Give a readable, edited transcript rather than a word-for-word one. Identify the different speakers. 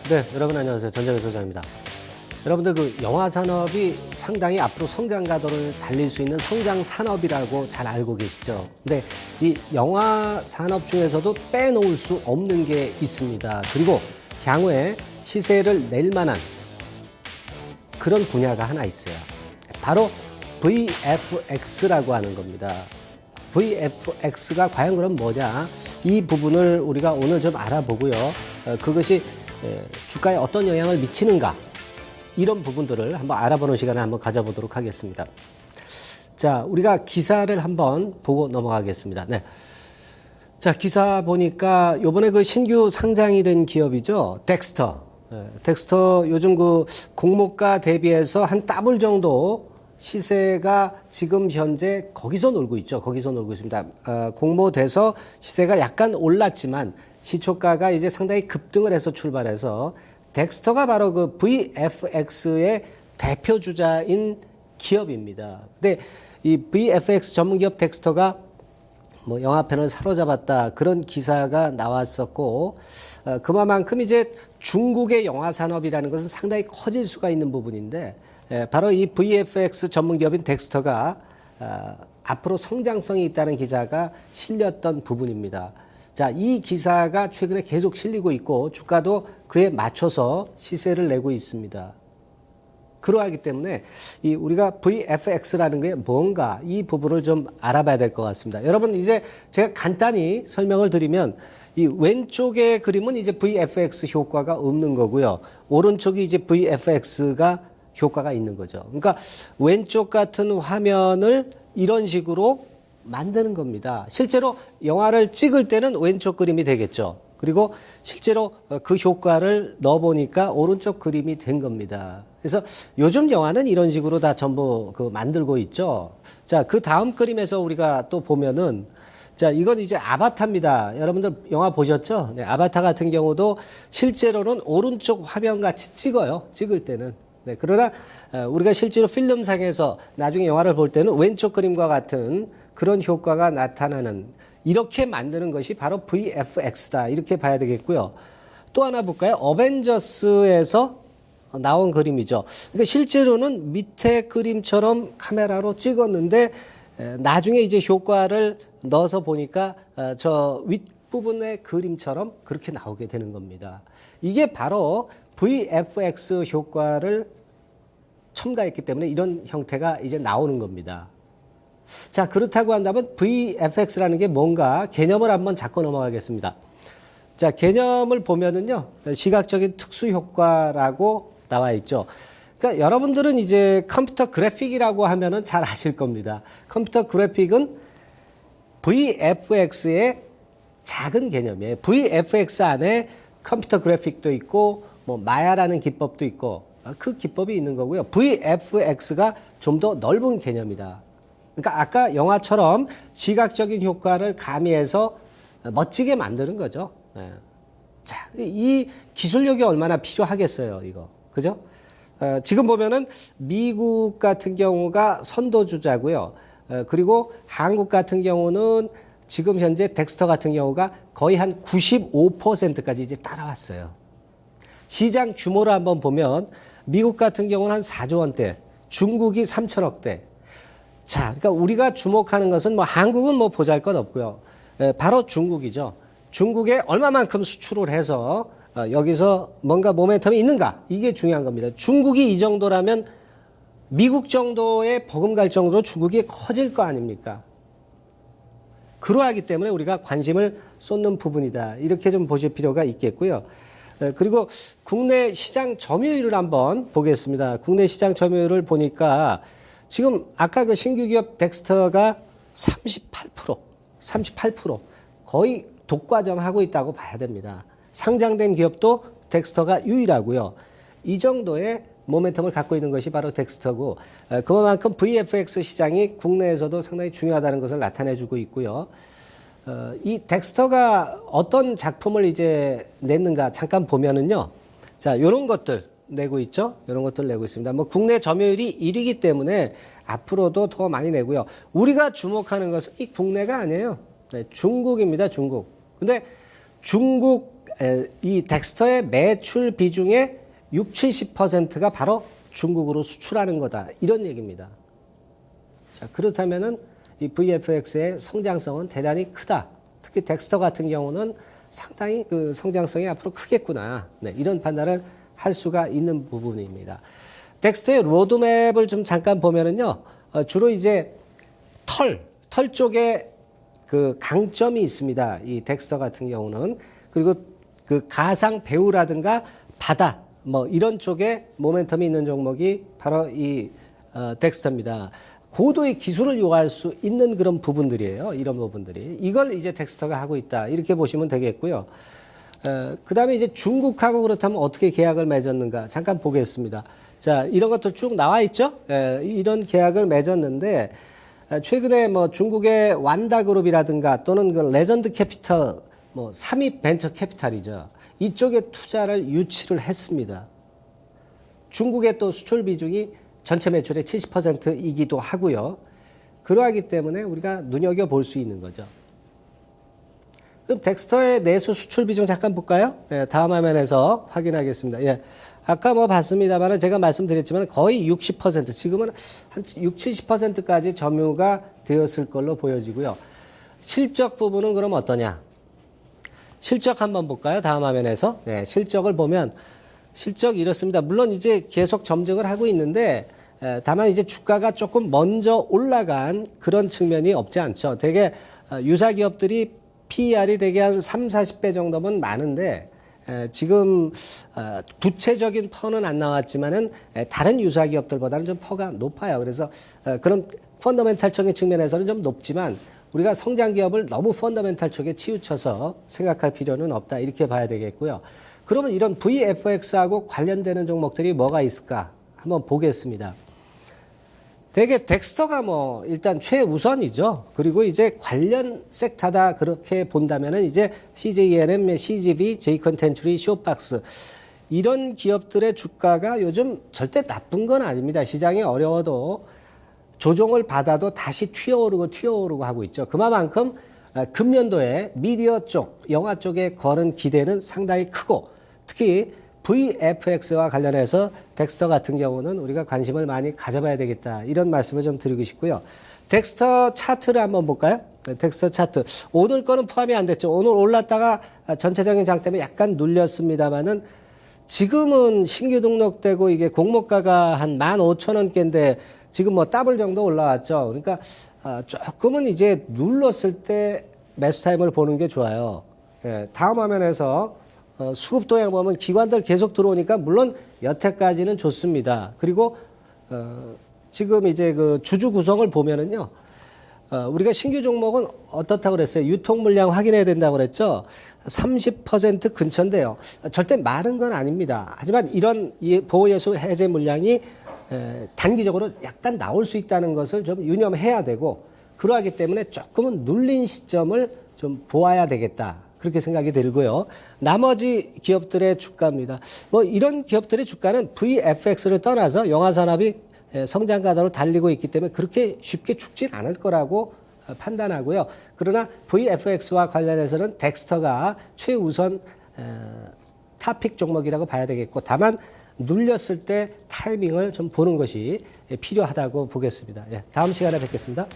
Speaker 1: 네, 여러분 안녕하세요. 전정현 소장입니다. 여러분들 그 영화 산업이 상당히 앞으로 성장 가도를 달릴 수 있는 성장 산업이라고 잘 알고 계시죠? 근데 이 영화 산업 중에서도 빼놓을 수 없는 게 있습니다. 그리고 향후에 시세를 낼 만한 그런 분야가 하나 있어요. 바로 VFX라고 하는 겁니다. VFX가 과연 그럼 뭐냐? 이 부분을 우리가 오늘 좀 알아보고요. 그것이 주가에 어떤 영향을 미치는가? 이런 부분들을 한번 알아보는 시간을 한번 가져보도록 하겠습니다. 자, 우리가 기사를 한번 보고 넘어가겠습니다. 네. 자, 기사 보니까 요번에 그 신규 상장이 된 기업이죠. 덱스터. 덱스터 요즘 그 공모가 대비해서 한 더블 정도 시세가 지금 현재 거기서 놀고 있죠. 거기서 놀고 있습니다. 공모돼서 시세가 약간 올랐지만 시초가가 이제 상당히 급등을 해서 출발해서 덱스터가 바로 그 VFX의 대표 주자인 기업입니다. 근데 이 VFX 전문 기업 덱스터가 뭐 영화편을 사로잡았다 그런 기사가 나왔었고 그만큼 이제 중국의 영화 산업이라는 것은 상당히 커질 수가 있는 부분인데 바로 이 VFX 전문 기업인 덱스터가 앞으로 성장성이 있다는 기사가 실렸던 부분입니다. 자, 이 기사가 최근에 계속 실리고 있고 주가도 그에 맞춰서 시세를 내고 있습니다. 그러하기 때문에 이 우리가 VFX라는 게 뭔가 이 부분을 좀 알아봐야 될 것 같습니다. 여러분 이제 제가 간단히 설명을 드리면 이 왼쪽의 그림은 이제 VFX 효과가 없는 거고요. 오른쪽이 이제 VFX가 효과가 있는 거죠. 그러니까 왼쪽 같은 화면을 이런 식으로 만드는 겁니다. 실제로 영화를 찍을 때는 왼쪽 그림이 되겠죠. 그리고 실제로 그 효과를 넣어보니까 오른쪽 그림이 된 겁니다. 그래서 요즘 영화는 이런 식으로 다 전부 그 만들고 있죠. 자, 그 다음 그림에서 우리가 또 보면은 자, 이건 이제 아바타입니다. 여러분들 영화 보셨죠? 네, 아바타 같은 경우도 실제로는 오른쪽 화면 같이 찍어요. 찍을 때는. 네, 그러나 우리가 실제로 필름상에서 나중에 영화를 볼 때는 왼쪽 그림과 같은 그런 효과가 나타나는 이렇게 만드는 것이 바로 VFX다. 이렇게 봐야 되겠고요. 또 하나 볼까요? 어벤져스에서 나온 그림이죠. 그러니까 실제로는 밑에 그림처럼 카메라로 찍었는데 나중에 이제 효과를 넣어서 보니까 저 윗부분의 그림처럼 그렇게 나오게 되는 겁니다. 이게 바로 VFX 효과를 첨가했기 때문에 이런 형태가 이제 나오는 겁니다. 자, 그렇다고 한다면 VFX라는 게 뭔가 개념을 한번 잡고 넘어가겠습니다. 자, 개념을 보면은요, 시각적인 특수 효과라고 나와 있죠. 그러니까 여러분들은 이제 컴퓨터 그래픽이라고 하면은 잘 아실 겁니다. 컴퓨터 그래픽은 VFX의 작은 개념이에요. VFX 안에 컴퓨터 그래픽도 있고, 뭐, 마야라는 기법도 있고, 그 기법이 있는 거고요. VFX가 좀 더 넓은 개념이다. 그러니까 아까 영화처럼 시각적인 효과를 가미해서 멋지게 만드는 거죠. 네. 자, 이 기술력이 얼마나 필요하겠어요, 이거. 그죠? 지금 보면은 미국 같은 경우가 선도주자고요. 그리고 한국 같은 경우는 지금 현재 덱스터 같은 경우가 거의 한 95%까지 이제 따라왔어요. 시장 규모를 한번 보면 미국 같은 경우는 한 4조 원대, 중국이 3천억대. 자, 그러니까 우리가 주목하는 것은 뭐 한국은 뭐 보잘 것 없고요. 바로 중국이죠. 중국에 얼마만큼 수출을 해서 여기서 뭔가 모멘텀이 있는가? 이게 중요한 겁니다. 중국이 이 정도라면 미국 정도의 버금갈 정도로 중국이 커질 거 아닙니까? 그러하기 때문에 우리가 관심을 쏟는 부분이다. 이렇게 좀 보실 필요가 있겠고요. 그리고 국내 시장 점유율을 한번 보겠습니다. 국내 시장 점유율을 보니까 지금 아까 그 신규 기업 덱스터가 38% 거의 독과점하고 있다고 봐야 됩니다. 상장된 기업도 덱스터가 유일하고요. 이 정도의 모멘텀을 갖고 있는 것이 바로 덱스터고 그만큼 VFX 시장이 국내에서도 상당히 중요하다는 것을 나타내주고 있고요. 이 덱스터가 어떤 작품을 이제 냈는가 잠깐 보면은요. 자, 요런 것들 내고 있죠. 이런 것들 내고 있습니다. 뭐 국내 점유율이 1위이기 때문에 앞으로도 더 많이 내고요. 우리가 주목하는 것은 이 국내가 아니에요. 네, 중국입니다. 중국. 근데 중국 이 덱스터의 매출 비중의 60, 70%가 바로 중국으로 수출하는 거다. 이런 얘기입니다. 자, 그렇다면은 이 VFX의 성장성은 대단히 크다. 특히 덱스터 같은 경우는 상당히 그 성장성이 앞으로 크겠구나. 네, 이런 판단을 할 수가 있는 부분입니다. 덱스터의 로드맵을 좀 잠깐 보면은요, 주로 이제 털 쪽에 그 강점이 있습니다. 이 덱스터 같은 경우는. 그리고 그 가상 배우라든가 바다, 뭐 이런 쪽에 모멘텀이 있는 종목이 바로 이 덱스터입니다. 고도의 기술을 요구할 수 있는 그런 부분들이에요. 이런 부분들이. 이걸 이제 덱스터가 하고 있다. 이렇게 보시면 되겠고요. 그 다음에 이제 중국하고 그렇다면 어떻게 계약을 맺었는가. 잠깐 보겠습니다. 자, 이런 것도 쭉 나와 있죠? 이런 계약을 맺었는데, 최근에 뭐 중국의 완다그룹이라든가 또는 그 레전드 캐피털, 뭐 삼입 벤처 캐피탈이죠. 이쪽에 투자를 유치를 했습니다. 중국의 또 수출 비중이 전체 매출의 70%이기도 하고요. 그러하기 때문에 우리가 눈여겨볼 수 있는 거죠. 그럼 덱스터의 내수 수출 비중 잠깐 볼까요? 네, 다음 화면에서 확인하겠습니다. 예. 아까 뭐 봤습니다만 제가 말씀드렸지만 거의 60%, 지금은 한 60, 70%까지 점유가 되었을 걸로 보여지고요. 실적 부분은 그럼 어떠냐? 실적 한번 볼까요? 다음 화면에서. 네, 실적을 보면 실적 이렇습니다. 물론 이제 계속 점증을 하고 있는데 다만 이제 주가가 조금 먼저 올라간 그런 측면이 없지 않죠. 되게 유사 기업들이 PER이 되게 한 3, 40배 정도면 많은데 지금 구체적인 퍼는 안 나왔지만은 다른 유사 기업들보다는 좀 퍼가 높아요. 그래서 그런 펀더멘탈적인 측면에서는 좀 높지만 우리가 성장 기업을 너무 펀더멘탈 쪽에 치우쳐서 생각할 필요는 없다. 이렇게 봐야 되겠고요. 그러면 이런 VFX하고 관련되는 종목들이 뭐가 있을까? 한번 보겠습니다. 되게 덱스터가 뭐 일단 최우선이죠. 그리고 이제 관련 섹터다 그렇게 본다면은 이제 CJENM, CGV, J컨텐츠리, 쇼박스 이런 기업들의 주가가 요즘 절대 나쁜 건 아닙니다. 시장이 어려워도 조정을 받아도 다시 튀어오르고 하고 있죠. 그만큼 금년도에 미디어 쪽, 영화 쪽에 거는 기대는 상당히 크고 특히 VFX와 관련해서 덱스터 같은 경우는 우리가 관심을 많이 가져봐야 되겠다. 이런 말씀을 좀 드리고 싶고요. 덱스터 차트를 한번 볼까요? 네, 덱스터 차트. 오늘 거는 포함이 안 됐죠. 오늘 올랐다가 전체적인 장 때문에 약간 눌렸습니다만은 지금은 신규 등록되고 이게 공모가가 한 15,000원대인데 지금 뭐 더블 정도 올라왔죠. 그러니까 조금은 이제 눌렀을 때 매수 타임을 보는 게 좋아요. 예, 다음 화면에서 수급 도양 보면 기관들 계속 들어오니까 물론 여태까지는 좋습니다. 그리고 지금 이제 그 주주 구성을 보면은요. 우리가 신규 종목은 어떻다고 그랬어요? 유통 물량 확인해야 된다고 그랬죠? 30% 근처인데요. 절대 많은 건 아닙니다. 하지만 이런 보호예수 해제 물량이 단기적으로 약간 나올 수 있다는 것을 좀 유념해야 되고 그러하기 때문에 조금은 눌린 시점을 좀 보아야 되겠다. 그렇게 생각이 들고요. 나머지 기업들의 주가입니다. 뭐 이런 기업들의 주가는 VFX를 떠나서 영화산업이 성장 가도로 달리고 있기 때문에 그렇게 쉽게 죽진 않을 거라고 판단하고요. 그러나 VFX와 관련해서는 덱스터가 최우선 탑픽 종목이라고 봐야 되겠고 다만 눌렸을 때 타이밍을 좀 보는 것이 필요하다고 보겠습니다. 예, 다음 시간에 뵙겠습니다.